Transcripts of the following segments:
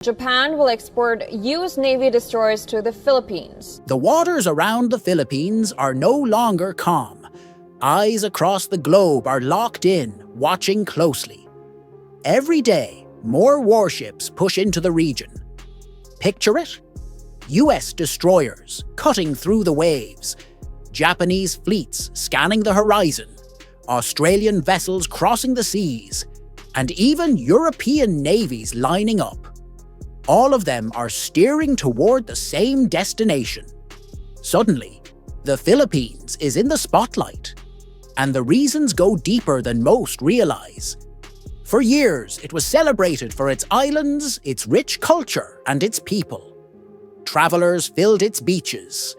Japan will export US Navy destroyers to the Philippines. The waters around the Philippines are no longer calm. Eyes across the globe are locked in, watching closely. Every day, more warships push into the region. Picture it? US destroyers cutting through the waves, Japanese fleets scanning the horizon, Australian vessels crossing the seas, and even European navies lining up. All of them are steering toward the same destination. Suddenly, the Philippines is in the spotlight, and the reasons go deeper than most realize. For years, it was celebrated for its islands, its rich culture, and its people. Travelers filled its beaches.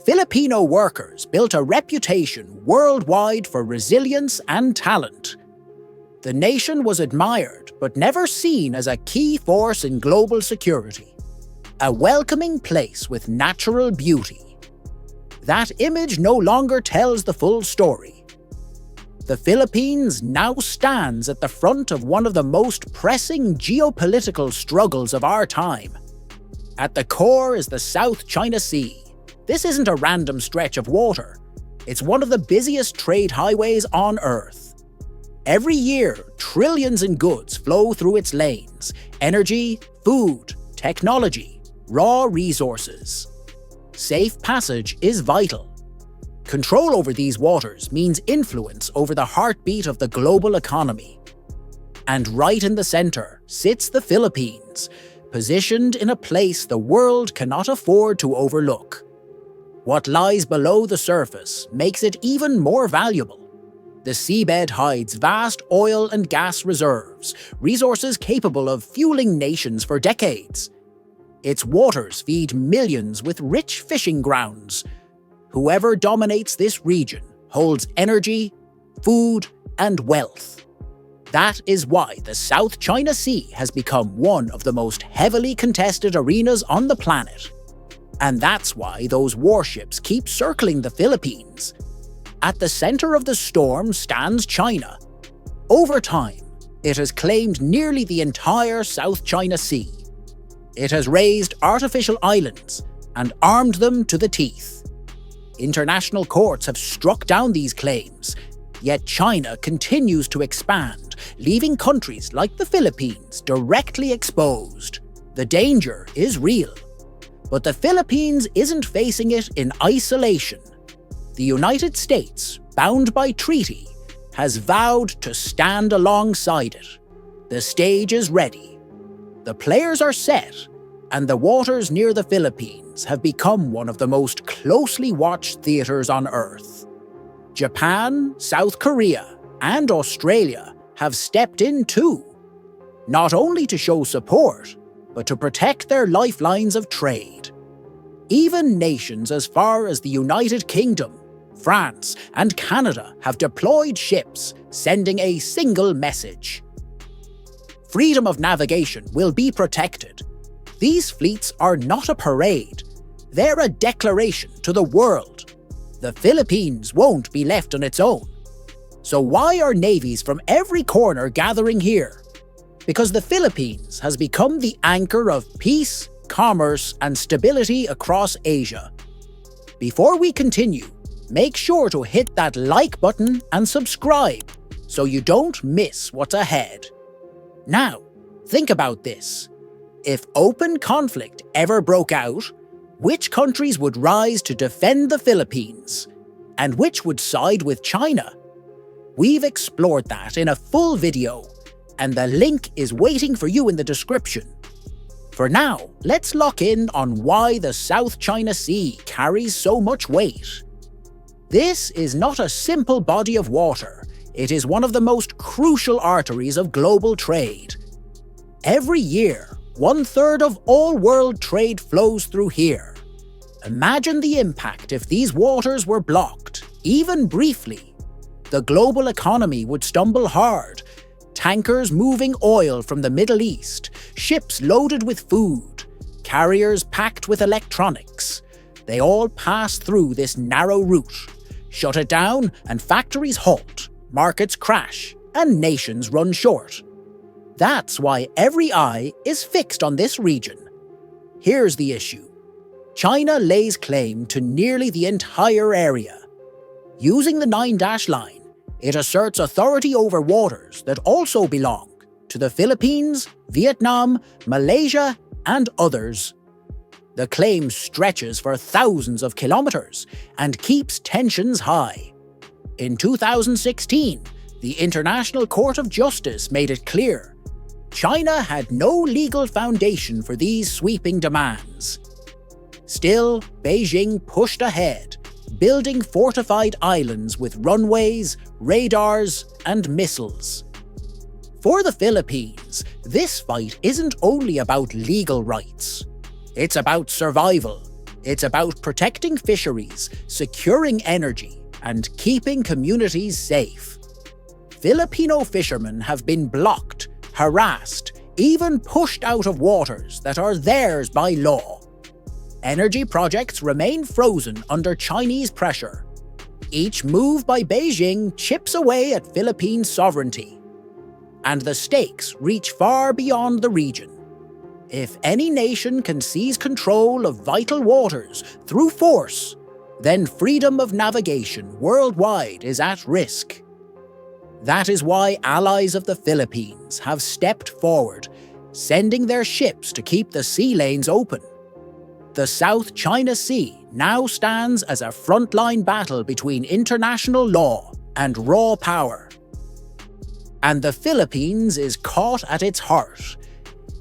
Filipino workers built a reputation worldwide for resilience and talent. The nation was admired but never seen as a key force in global security. A welcoming place with natural beauty. That image no longer tells the full story. The Philippines now stands at the front of one of the most pressing geopolitical struggles of our time. At the core is the South China Sea. This isn't a random stretch of water. It's one of the busiest trade highways on Earth. Every year, trillions in goods flow through its lanes: energy, food, technology, raw resources. Safe passage is vital. Control over these waters means influence over the heartbeat of the global economy. And right in the center sits the Philippines, positioned in a place the world cannot afford to overlook. What lies below the surface makes it even more valuable. The seabed hides vast oil and gas reserves, resources capable of fueling nations for decades. Its waters feed millions with rich fishing grounds. Whoever dominates this region holds energy, food, and wealth. That is why the South China Sea has become one of the most heavily contested arenas on the planet. And that's why those warships keep circling the Philippines. At the center of the storm stands China. Over time, it has claimed nearly the entire South China Sea. It has raised artificial islands and armed them to the teeth. International courts have struck down these claims, yet China continues to expand, leaving countries like the Philippines directly exposed. The danger is real. But the Philippines isn't facing it in isolation. The United States, bound by treaty, has vowed to stand alongside it. The stage is ready. The players are set, and the waters near the Philippines have become one of the most closely watched theaters on Earth. Japan, South Korea, and Australia have stepped in too, not only to show support, but to protect their lifelines of trade. Even nations as far as the United Kingdom, France, and Canada have deployed ships, sending a single message. Freedom of navigation will be protected. These fleets are not a parade. They're a declaration to the world. The Philippines won't be left on its own. So why are navies from every corner gathering here? Because the Philippines has become the anchor of peace, commerce, and stability across Asia. Before we continue, make sure to hit that like button and subscribe so you don't miss what's ahead. Now, think about this. If open conflict ever broke out, which countries would rise to defend the Philippines? And which would side with China? We've explored that in a full video, and the link is waiting for you in the description. For now, let's lock in on why the South China Sea carries so much weight. This is not a simple body of water. It is one of the most crucial arteries of global trade. Every year, 1/3 of all world trade flows through here. Imagine the impact if these waters were blocked, even briefly. The global economy would stumble hard. Tankers moving oil from the Middle East, ships loaded with food, carriers packed with electronics. They all pass through this narrow route. Shut it down and factories halt, markets crash, and nations run short. That's why every eye is fixed on this region. Here's the issue. China lays claim to nearly the entire area. Using the 9-dash line, it asserts authority over waters that also belong to the Philippines, Vietnam, Malaysia, and others. The claim stretches for thousands of kilometers and keeps tensions high. In 2016, the International Court of Justice made it clear China had no legal foundation for these sweeping demands. Still, Beijing pushed ahead, building fortified islands with runways, radars, and missiles. For the Philippines, this fight isn't only about legal rights. It's about survival. It's about protecting fisheries, securing energy, and keeping communities safe. Filipino fishermen have been blocked, harassed, even pushed out of waters that are theirs by law. Energy projects remain frozen under Chinese pressure. Each move by Beijing chips away at Philippine sovereignty. And the stakes reach far beyond the region. If any nation can seize control of vital waters through force, then freedom of navigation worldwide is at risk. That is why allies of the Philippines have stepped forward, sending their ships to keep the sea lanes open. The South China Sea now stands as a frontline battle between international law and raw power. And the Philippines is caught at its heart.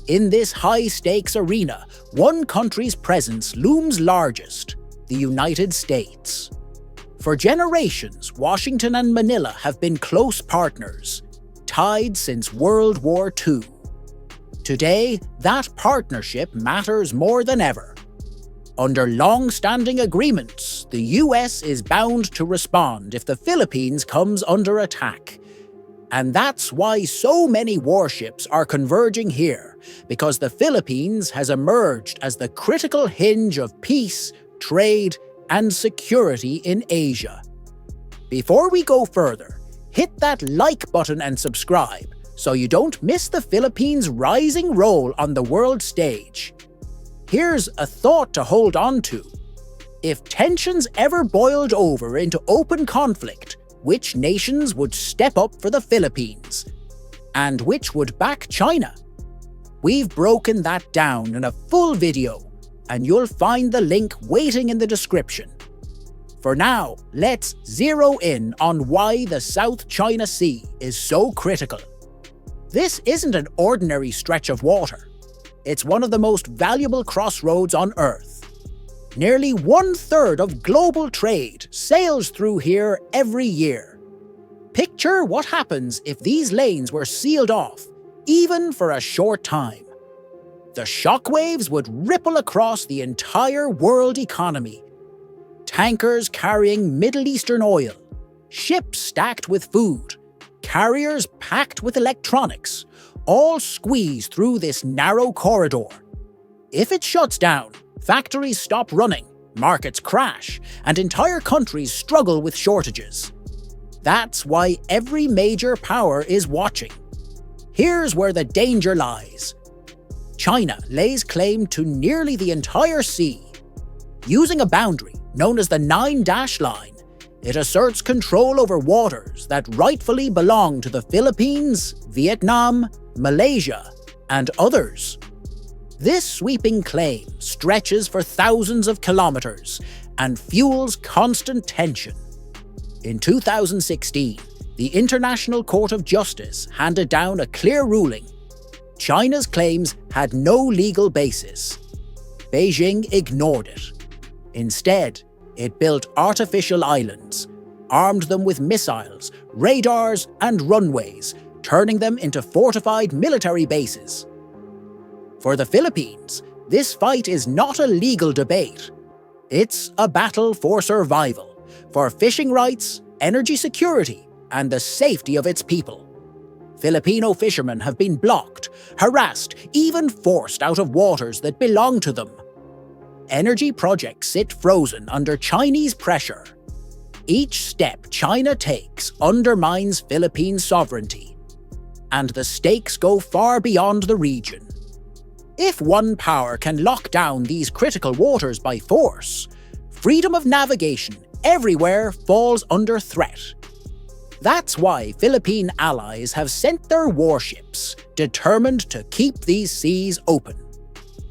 In this high-stakes arena, one country's presence looms largest: the United States. For generations, Washington and Manila have been close partners, tied since World War II. Today, that partnership matters more than ever. Under long-standing agreements, the US is bound to respond if the Philippines comes under attack. And that's why so many warships are converging here, because the Philippines has emerged as the critical hinge of peace, trade, and security in Asia. Before we go further, hit that like button and subscribe so you don't miss the Philippines' rising role on the world stage. Here's a thought to hold on to. If tensions ever boiled over into open conflict, which nations would step up for the Philippines? And which would back China? We've broken that down in a full video, and you'll find the link waiting in the description. For now, let's zero in on why the South China Sea is so critical. This isn't an ordinary stretch of water. It's one of the most valuable crossroads on Earth. Nearly 1/3 of global trade sails through here every year. Picture what happens if these lanes were sealed off, even for a short time. The shockwaves would ripple across the entire world economy. Tankers carrying Middle Eastern oil, ships stacked with food, carriers packed with electronics, all squeeze through this narrow corridor. If it shuts down, factories stop running, markets crash, and entire countries struggle with shortages. That's why every major power is watching. Here's where the danger lies. China lays claim to nearly the entire sea. Using a boundary known as the 9-dash line, it asserts control over waters that rightfully belong to the Philippines, Vietnam, Malaysia, and others. This sweeping claim stretches for thousands of kilometers and fuels constant tension. In 2016, the International Court of Justice handed down a clear ruling. China's claims had no legal basis. Beijing ignored it. Instead, it built artificial islands, armed them with missiles, radars, and runways, turning them into fortified military bases. For the Philippines, this fight is not a legal debate. It's a battle for survival, for fishing rights, energy security, and the safety of its people. Filipino fishermen have been blocked, harassed, even forced out of waters that belong to them. Energy projects sit frozen under Chinese pressure. Each step China takes undermines Philippine sovereignty. and the stakes go far beyond the region. If one power can lock down these critical waters by force, freedom of navigation everywhere falls under threat. That's why Philippine allies have sent their warships, determined to keep these seas open.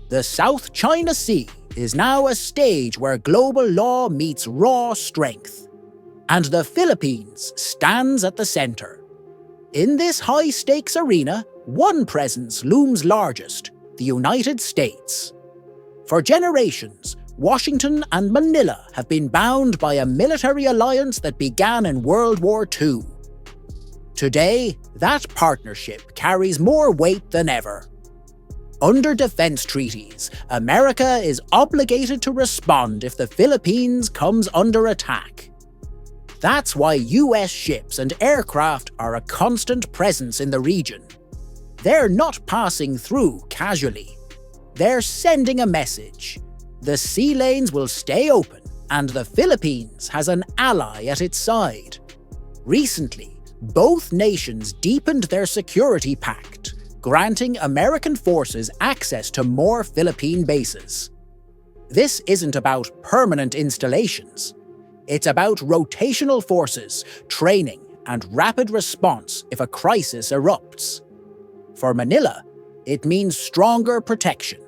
The South China Sea is now a stage where global law meets raw strength, and the Philippines stands at the center. In this high-stakes arena, one presence looms largest: the United States. For generations, Washington and Manila have been bound by a military alliance that began in World War II. Today, that partnership carries more weight than ever. Under defense treaties, America is obligated to respond if the Philippines comes under attack. That's why US ships and aircraft are a constant presence in the region. They're not passing through casually. They're sending a message. The sea lanes will stay open, and the Philippines has an ally at its side. Recently, both nations deepened their security pact, granting American forces access to more Philippine bases. This isn't about permanent installations. It's about rotational forces, training, and rapid response if a crisis erupts. For Manila, it means stronger protection.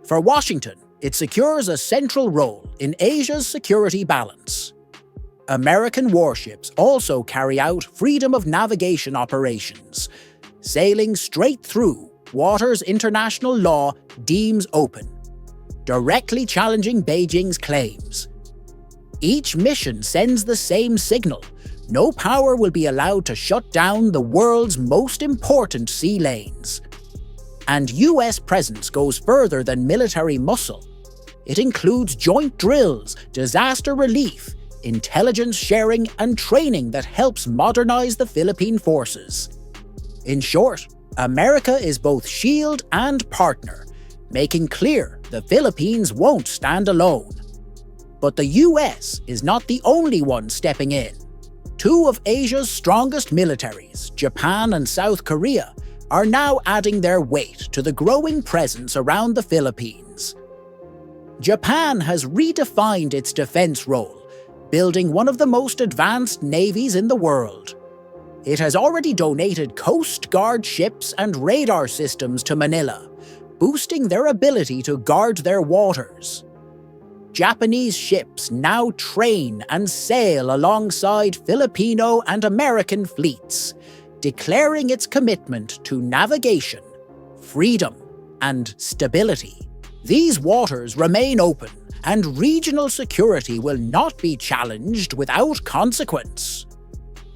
For Washington, it secures a central role in Asia's security balance. American warships also carry out freedom of navigation operations, sailing straight through waters international law deems open, directly challenging Beijing's claims. Each mission sends the same signal: no power will be allowed to shut down the world's most important sea lanes. And US presence goes further than military muscle. It includes joint drills, disaster relief, intelligence sharing, and training that helps modernize the Philippine forces. In short, America is both shield and partner, making clear the Philippines won't stand alone. But the US is not the only one stepping in. Two of Asia's strongest militaries, Japan and South Korea, are now adding their weight to the growing presence around the Philippines. Japan has redefined its defense role, building one of the most advanced navies in the world. It has already donated Coast Guard ships and radar systems to Manila, boosting their ability to guard their waters. Japanese ships now train and sail alongside Filipino and American fleets, declaring its commitment to navigation, freedom, and stability. These waters remain open, and regional security will not be challenged without consequence.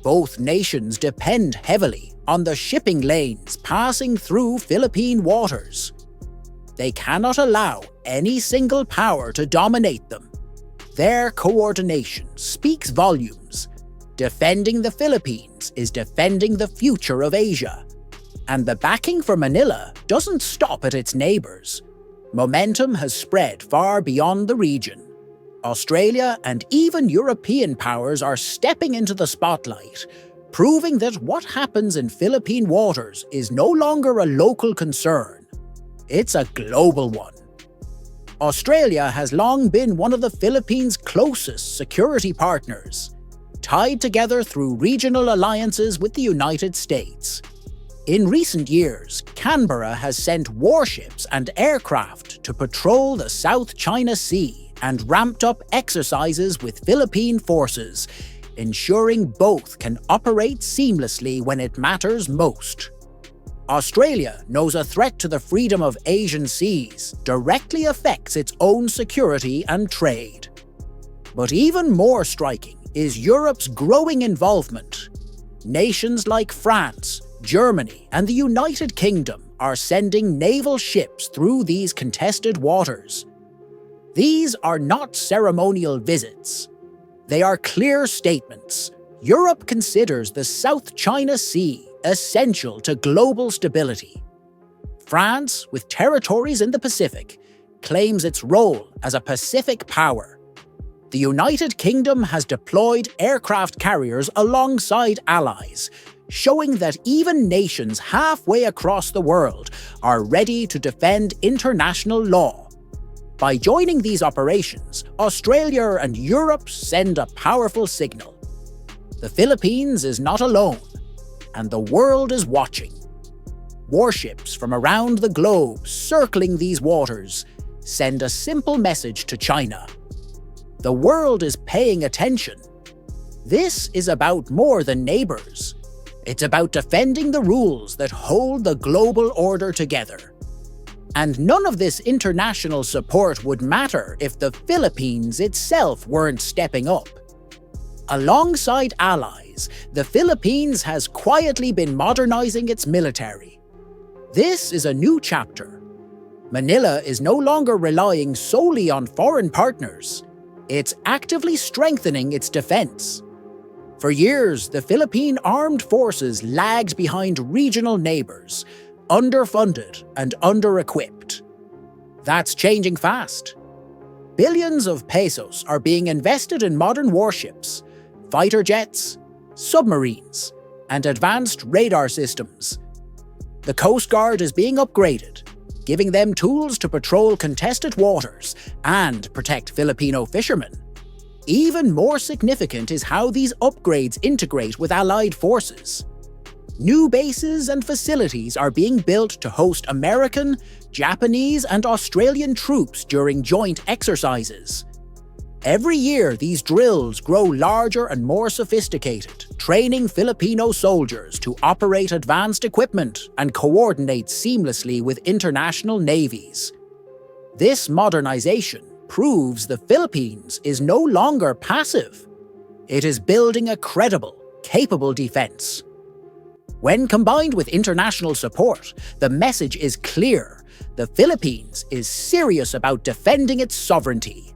Both nations depend heavily on the shipping lanes passing through Philippine waters. They cannot allow any single power to dominate them. Their coordination speaks volumes. Defending the Philippines is defending the future of Asia. And the backing for Manila doesn't stop at its neighbours. Momentum has spread far beyond the region. Australia and even European powers are stepping into the spotlight, proving that what happens in Philippine waters is no longer a local concern. It's a global one. Australia has long been one of the Philippines' closest security partners, tied together through regional alliances with the United States. In recent years, Canberra has sent warships and aircraft to patrol the South China Sea and ramped up exercises with Philippine forces, ensuring both can operate seamlessly when it matters most. Australia knows a threat to the freedom of Asian seas directly affects its own security and trade. But even more striking is Europe's growing involvement. Nations like France, Germany, and the United Kingdom are sending naval ships through these contested waters. These are not ceremonial visits. They are clear statements. Europe considers the South China Sea essential to global stability. France, with territories in the Pacific, claims its role as a Pacific power. The United Kingdom has deployed aircraft carriers alongside allies, showing that even nations halfway across the world are ready to defend international law. By joining these operations, Australia and Europe send a powerful signal. The Philippines is not alone, and the world is watching. Warships from around the globe circling these waters send a simple message to China. The world is paying attention. This is about more than neighbors. It's about defending the rules that hold the global order together. And none of this international support would matter if the Philippines itself weren't stepping up. Alongside allies, the Philippines has quietly been modernizing its military. This is a new chapter. Manila is no longer relying solely on foreign partners. It's actively strengthening its defense. For years, the Philippine armed forces lagged behind regional neighbors, underfunded and under-equipped. That's changing fast. Billions of pesos are being invested in modern warships, fighter jets, submarines, and advanced radar systems. The Coast Guard is being upgraded, giving them tools to patrol contested waters and protect Filipino fishermen. Even more significant is how these upgrades integrate with allied forces. New bases and facilities are being built to host American, Japanese, and Australian troops during joint exercises. Every year, these drills grow larger and more sophisticated, training Filipino soldiers to operate advanced equipment and coordinate seamlessly with international navies. This modernization proves the Philippines is no longer passive. It is building a credible, capable defense. When combined with international support, the message is clear. The Philippines is serious about defending its sovereignty.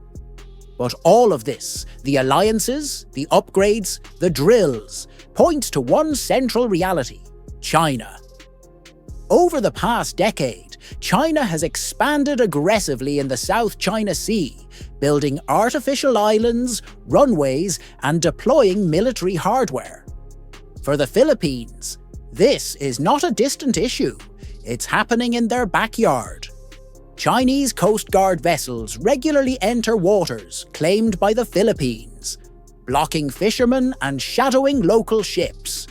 But all of this, the alliances, the upgrades, the drills, points to one central reality: China. Over the past decade, China has expanded aggressively in the South China Sea, building artificial islands, runways, and deploying military hardware. For the Philippines, this is not a distant issue. It's happening in their backyard. Chinese Coast Guard vessels regularly enter waters claimed by the Philippines, blocking fishermen and shadowing local ships.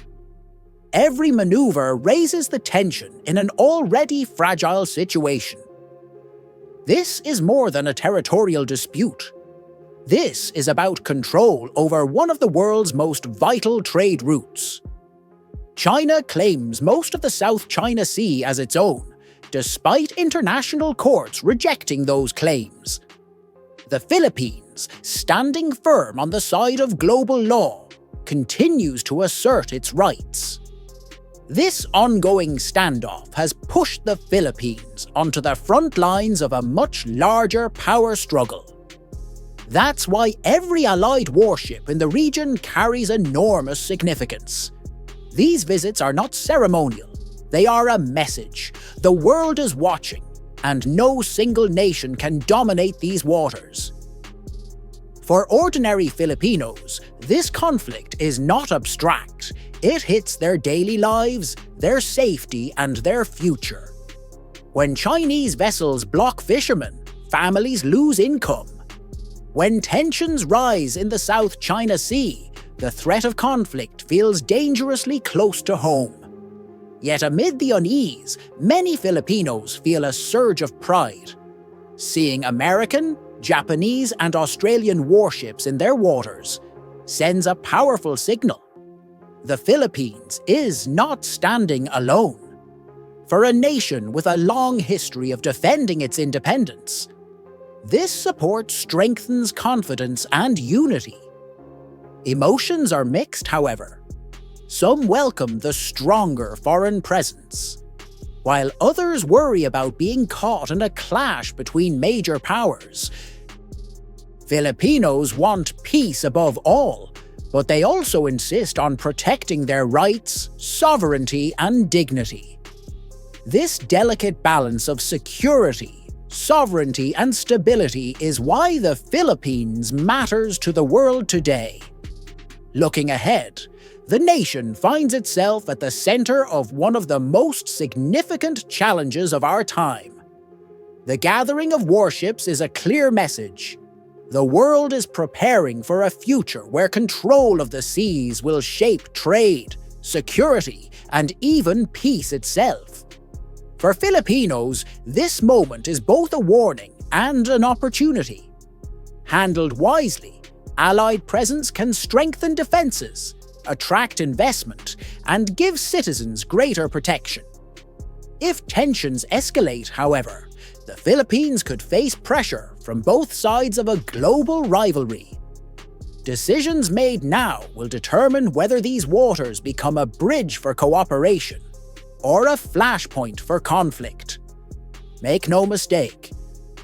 Every maneuver raises the tension in an already fragile situation. This is more than a territorial dispute. This is about control over one of the world's most vital trade routes. China claims most of the South China Sea as its own, despite international courts rejecting those claims. The Philippines, standing firm on the side of global law, continues to assert its rights. This ongoing standoff has pushed the Philippines onto the front lines of a much larger power struggle. That's why every allied warship in the region carries enormous significance. These visits are not ceremonial, they are a message. The world is watching, and no single nation can dominate these waters. For ordinary Filipinos, this conflict is not abstract. It hits their daily lives, their safety, and their future. When Chinese vessels block fishermen, families lose income. When tensions rise in the South China Sea, the threat of conflict feels dangerously close to home. Yet amid the unease, many Filipinos feel a surge of pride. Seeing American, Japanese, and Australian warships in their waters sends a powerful signal. The Philippines is not standing alone. For a nation with a long history of defending its independence, this support strengthens confidence and unity. Emotions are mixed, however. Some welcome the stronger foreign presence, while others worry about being caught in a clash between major powers. Filipinos want peace above all, but they also insist on protecting their rights, sovereignty, and dignity. This delicate balance of security, sovereignty, and stability is why the Philippines matters to the world today. Looking ahead, the nation finds itself at the center of one of the most significant challenges of our time. The gathering of warships is a clear message. The world is preparing for a future where control of the seas will shape trade, security, and even peace itself. For Filipinos, this moment is both a warning and an opportunity. Handled wisely, Allied presence can strengthen defenses, attract investment, and give citizens greater protection. If tensions escalate, however, the Philippines could face pressure from both sides of a global rivalry. Decisions made now will determine whether these waters become a bridge for cooperation or a flashpoint for conflict. Make no mistake,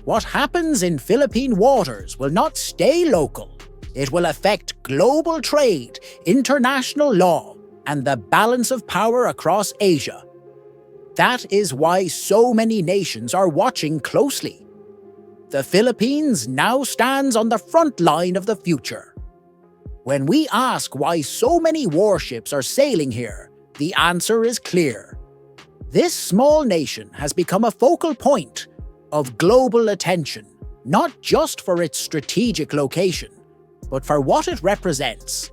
what happens in Philippine waters will not stay local. It will affect global trade, international law, and the balance of power across Asia. That is why so many nations are watching closely. The Philippines now stands on the front line of the future. When we ask why so many warships are sailing here, the answer is clear. This small nation has become a focal point of global attention, not just for its strategic location, but for what it represents.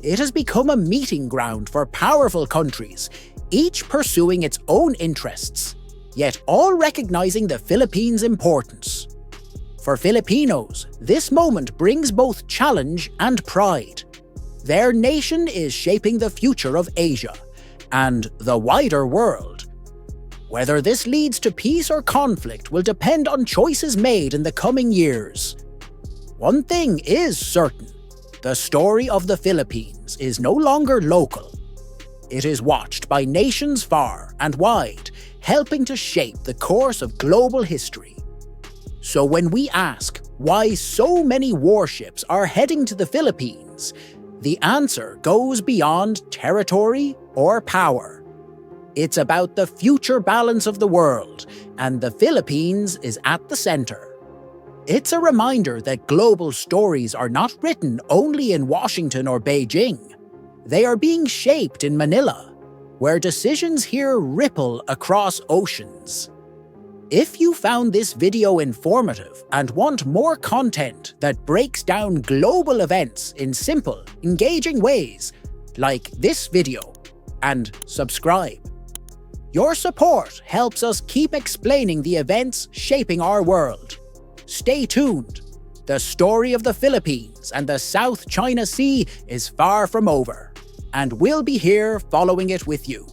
It has become a meeting ground for powerful countries, each pursuing its own interests, yet all recognizing the Philippines' importance. For Filipinos, this moment brings both challenge and pride. Their nation is shaping the future of Asia and the wider world. Whether this leads to peace or conflict will depend on choices made in the coming years. One thing is certain: the story of the Philippines is no longer local. It is watched by nations far and wide, helping to shape the course of global history. So when we ask why so many warships are heading to the Philippines, the answer goes beyond territory or power. It's about the future balance of the world, and the Philippines is at the center. It's a reminder that global stories are not written only in Washington or Beijing. They are being shaped in Manila, where decisions here ripple across oceans. If you found this video informative and want more content that breaks down global events in simple, engaging ways, like this video and subscribe. Your support helps us keep explaining the events shaping our world. Stay tuned. The story of the Philippines and the South China Sea is far from over, and we'll be here following it with you.